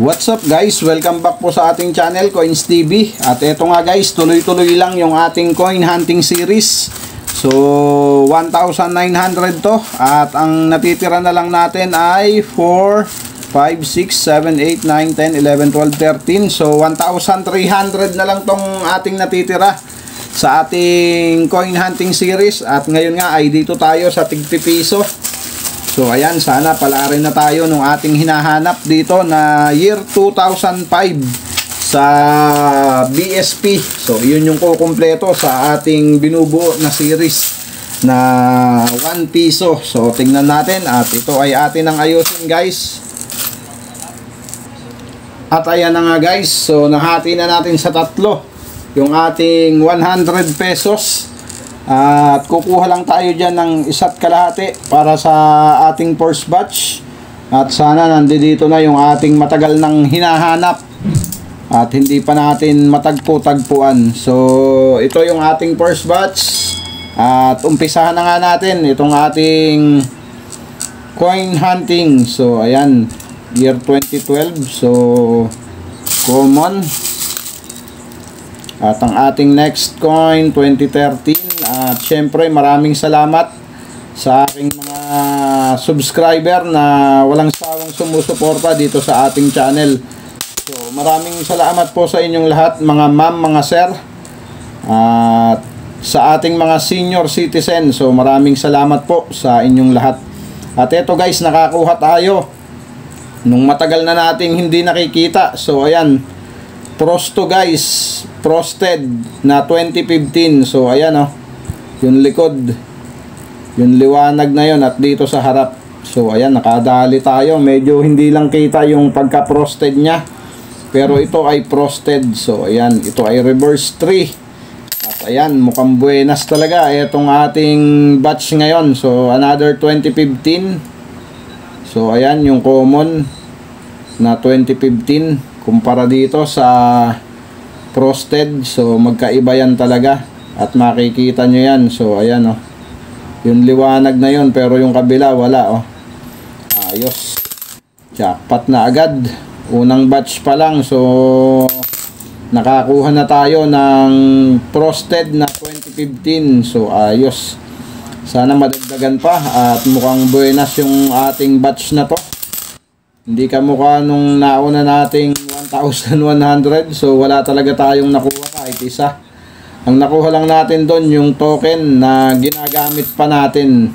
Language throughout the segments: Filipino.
What's up guys? Welcome back po sa ating channel, Coins TV. At eto nga guys, tuloy-tuloy lang yung ating coin hunting series. So 1,900 to. At ang natitira na lang natin ay 4, 5, 6, 7, 8, 9, 10, 11, 12, 13. So 1,300 na lang tong ating natitira sa ating coin hunting series. At ngayon nga ay dito tayo sa tig-piso. So ayan, sana pala rin na tayo nung ating hinahanap dito na year 2005 sa BSP. So yun yung kukumpleto sa ating binubuo na series na 1 piso. So tingnan natin at ito ay atin ang ayusin guys. At ayan na nga guys, so nahati na natin sa tatlo yung ating 100 pesos. At kukuha lang tayo dyan ng 1.5 para sa ating first batch. At sana nandito na yung ating matagal nang hinahanap at hindi pa natin matagpo-tagpuan. So ito yung ating first batch. At umpisahan na nga natin itong ating coin hunting. So ayan, year 2012. So common. At ang ating next coin 2013. At syempre maraming salamat sa aking mga subscriber na walang sawang sumusuporta dito sa ating channel. So maraming salamat po sa inyong lahat mga ma'am, mga sir. At sa ating mga senior citizen, so maraming salamat po sa inyong lahat. At eto guys, nakakuha tayo nung matagal na nating hindi nakikita. So ayan, Prosto guys, Frosted na 2015. So ayan oh, yung likod, yung liwanag na yun at dito sa harap. So ayan, nakadali tayo. Medyo hindi lang kita yung pagka-frosted nya, pero ito ay frosted. So ayan, ito ay reverse 3. At ayan, mukhang buenas talaga itong ating batch ngayon. So another 2015. So ayan, yung common na 2015 kumpara dito sa frosted. So magkaiba yan talaga. At makikita nyo yan. So ayan oh, yung liwanag na yun, pero yung kabila wala oh. Ayos, jackpot na agad, unang batch pa lang. So nakakuha na tayo ng frosted na 2015. So ayos, sana madagdagan pa. At mukhang buenas yung ating batch na to. Hindi kamukha nung nauna nating 1,100. So wala talaga tayong nakuha kahit isa. Ang nakuha lang natin doon yung token na ginagamit pa natin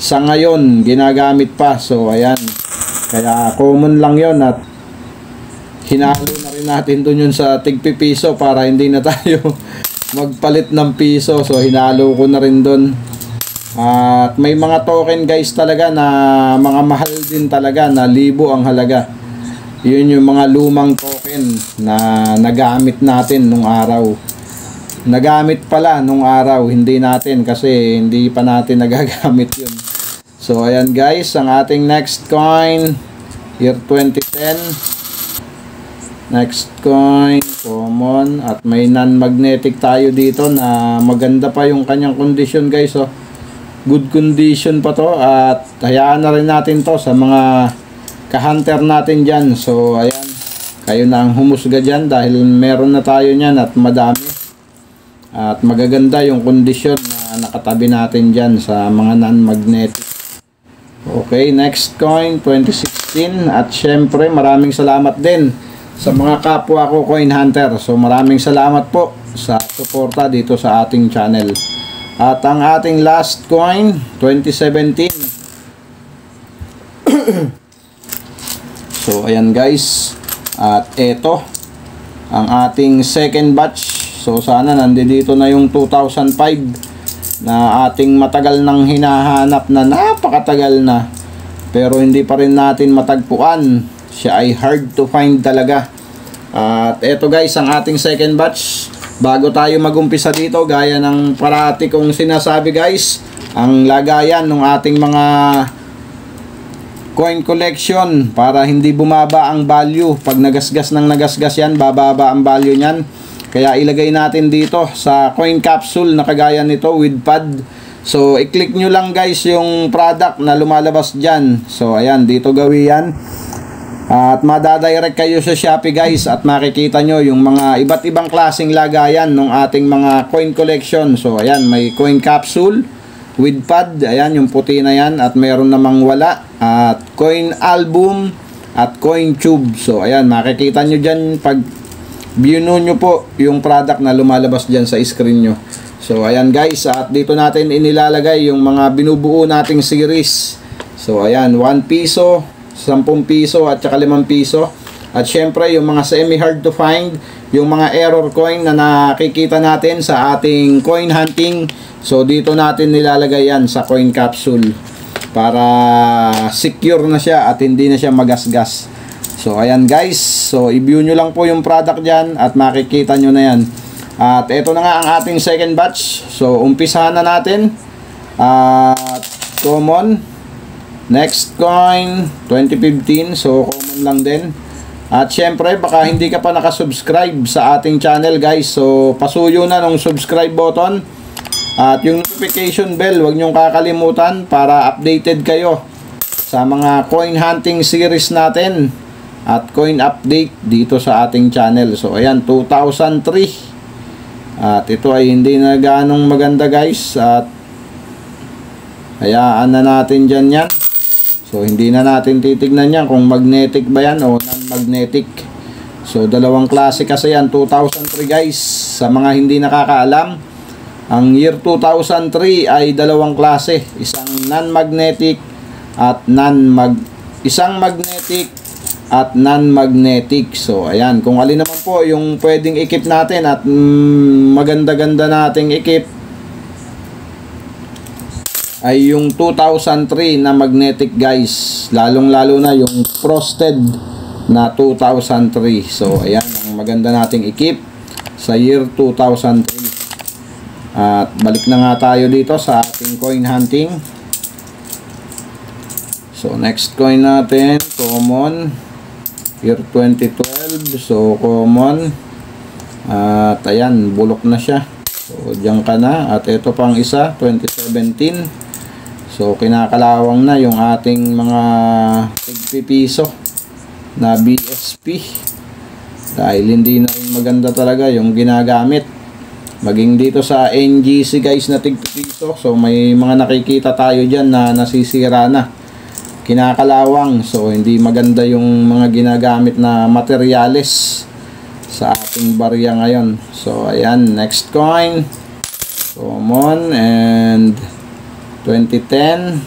sa ngayon, ginagamit pa. So ayan, kaya common lang yon at hinalo na rin natin doon yun sa tig-piso para hindi na tayo magpalit ng piso. So hinalo ko na rin doon. At may mga token guys talaga na mga mahal din talaga, na 1,000 ang halaga. Yun yung mga lumang token na nagamit natin nung araw. Nagamit pala nung araw, hindi natin kasi hindi pa natin nagagamit yun. So ayan guys, ang ating next coin year 2010. Next coin common at may non-magnetic tayo dito na maganda pa yung kanyang condition guys oh. Good condition pa to. At hayaan na rin natin to sa mga ka-hunter natin dyan. So ayan, kayo na ang humusga dyan dahil meron na tayo nyan at madami. At magaganda yung kondisyon na nakatabi natin dyan sa mga non-magnetic. Okay, next coin 2016. At syempre maraming salamat din sa mga kapwa ko coin hunter. So maraming salamat po sa suporta dito sa ating channel. At ang ating last coin 2017. So ayan guys, at eto ang ating second batch. So sana nandito na yung 2005 na ating matagal nang hinahanap na napakatagal na, pero hindi pa rin natin matagpuan. Siya ay hard to find talaga. At eto guys, ang ating second batch. Bago tayo magumpisa dito, gaya ng parati kong sinasabi guys, ang lagayan ng ating mga coin collection para hindi bumaba ang value. Pag nagasgas ng nagasgas yan, bababa ang value nyan. Kaya ilagay natin dito sa coin capsule na kagaya nito with pad. So i-click nyo lang guys yung product na lumalabas dyan. So ayan, dito gawin yan. At madadirect kayo sa Shopee guys at makikita nyo yung mga iba't ibang klaseng lagayan ng ating mga coin collection. So ayan, may coin capsule with pad, ayan yung puti na yan, at meron namang wala, at coin album at coin tube. So ayan, makikita nyo dyan pag view nyo po yung product na lumalabas dyan sa screen nyo. So ayan guys, at dito natin inilalagay yung mga binubuo nating series. So ayan, 1 piso, 10 piso at saka 5 piso. At syempre yung mga semi hard to find, yung mga error coin na nakikita natin sa ating coin hunting. So dito natin nilalagay yan sa coin capsule para secure na siya at hindi na siya magasgas. So ayan guys, so i-view nyo lang po yung product dyan at makikita nyo na yan. At ito na nga ang ating second batch. So umpisahan na natin. At common, next coin 2015, so common lang din. At syempre baka hindi ka pa nakasubscribe sa ating channel guys, so pasuyo na ng subscribe button at yung notification bell, huwag nyong kakalimutan para updated kayo sa mga coin hunting series natin at coin update dito sa ating channel. So ayan, 2003, at ito ay hindi na ganong maganda guys, at hayaan na natin dyan yan. So hindi na natin titignan yan kung magnetic ba yan o non-magnetic. So dalawang klase kasi yan, 2003 guys. Sa mga hindi nakakaalam, ang year 2003 ay dalawang klase, isang non-magnetic at isang magnetic at non-magnetic. So ayan, kung alin naman po yung pwedeng ikip natin at maganda-ganda nating ikip ay yung 2003 na magnetic guys, lalong-lalo na yung frosted na 2003. So ayan ang maganda nating ikip sa year 2003. At balik na nga tayo dito sa ating coin hunting. So next coin natin, common, year 2012. So common, at ayan, bulok na siya. So diyan ka na. At ito pang isa, 2017. So kinakalawang na yung ating mga tig-piso na BSP dahil hindi na rin maganda talaga yung ginagamit. Maging dito sa NGC guys na tig-piso, so may mga nakikita tayo dyan na nasisira na, kinakalawang. So hindi maganda yung mga ginagamit na materyales sa ating barya ngayon. So ayan, next coin, common, and 2010.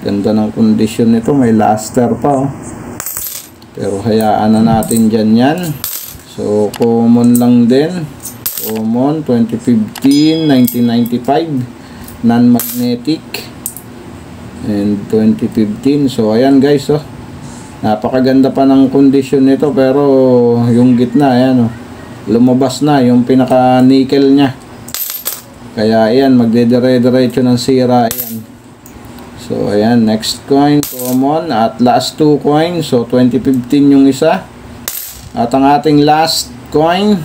Ganda ng condition nito, may luster pa oh. Pero hayaan na natin dyan yan. So common lang din, common 2015, 1995, non-magnetic, and 2015. So ayan guys oh, napakaganda pa ng condition nito, pero yung gitna ayan oh, lumabas na yung pinaka nickel nya. Kaya ayan, magdedire-diretso ng sira ayan. So ayan, next coin, common, at last two coin. So 2015 yung isa. At ang ating last coin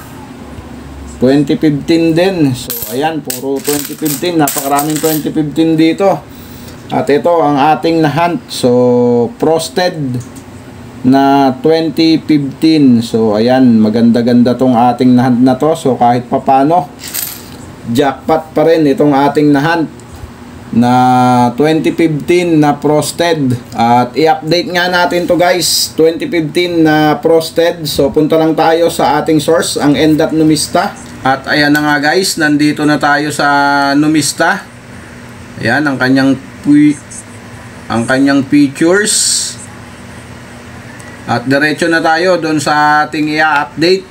2015 din. So ayan, puro 2015, napakaraming 2015 dito. At ito ang ating nahunt. So frosted na 2015. So ayan, maganda-ganda tong ating nahunt na to. So kahit papano, jackpot pa rin itong ating nahunt na 2015 na frosted. At i-update nga natin to guys, 2015 na frosted. So punta lang tayo sa ating source, ang End.Numista. At ayan na nga guys, nandito na tayo sa Numista. Ayan ang kanyang features. At diretso na tayo doon sa ating i-update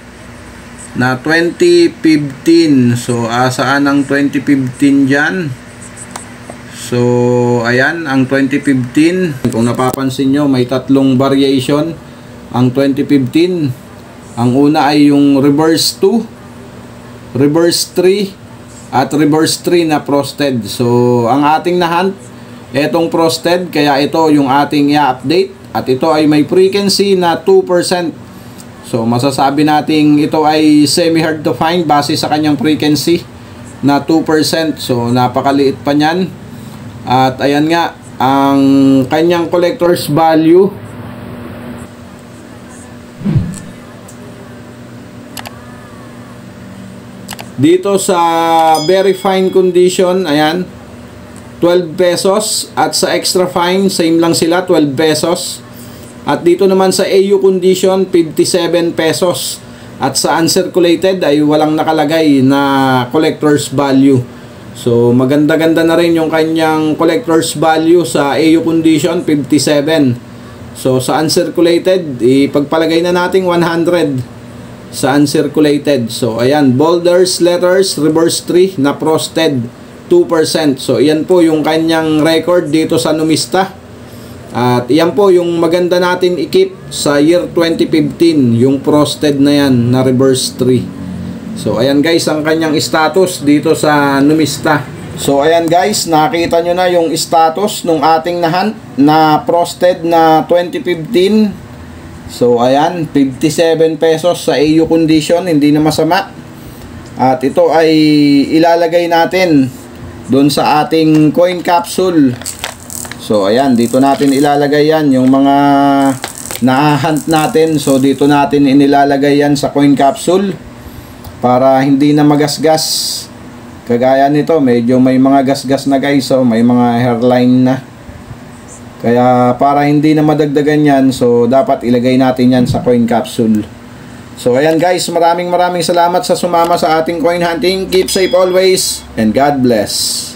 na 2015. So saan ang 2015 dyan? So ayan ang 2015. Kung napapansin nyo, may tatlong variation ang 2015. Ang una ay yung reverse 2, reverse 3, at reverse 3 na frosted. So ang ating nahunt, etong frosted, kaya ito yung ating i-update. At ito ay may frequency na 2%. So masasabi nating ito ay semi-hard to find base sa kanyang frequency na 2%. So napakaliit pa niyan. At ayan nga, ang kanyang collector's value Dito sa very fine condition, ayan, 12 pesos. At sa extra fine, same lang sila, 12 pesos. At dito naman sa AU condition, 57 pesos. At sa uncirculated ay walang nakalagay na collector's value. So maganda-ganda na rin yung kanyang collector's value sa AU condition, 57. So sa uncirculated, ipagpalagay na natin 100 sa uncirculated. So ayan, boulders, letters, reverse 3 na frosted 2%. So iyan po yung kanyang record dito sa Numista. At iyan po yung maganda natin i-keep sa year 2015, yung frosted na yan na reverse 3. So ayan guys ang kanyang status dito sa Numista. So ayan guys, nakita nyo na yung status nung ating nahunt na frosted na 2015. So ayan, 57 pesos sa AU condition, hindi na masama. At ito ay ilalagay natin doon sa ating coin capsule. So ayan, dito natin ilalagay yan yung mga na-hunt natin. So dito natin inilalagay yan sa coin capsule para hindi na magasgas. Kagaya nito, medyo may mga gasgas na guys. So may mga hairline na. Kaya para hindi na madagdagan yan, so dapat ilagay natin yan sa coin capsule. So ayan guys, maraming salamat sa sumama sa ating coin hunting. Keep safe always and God bless.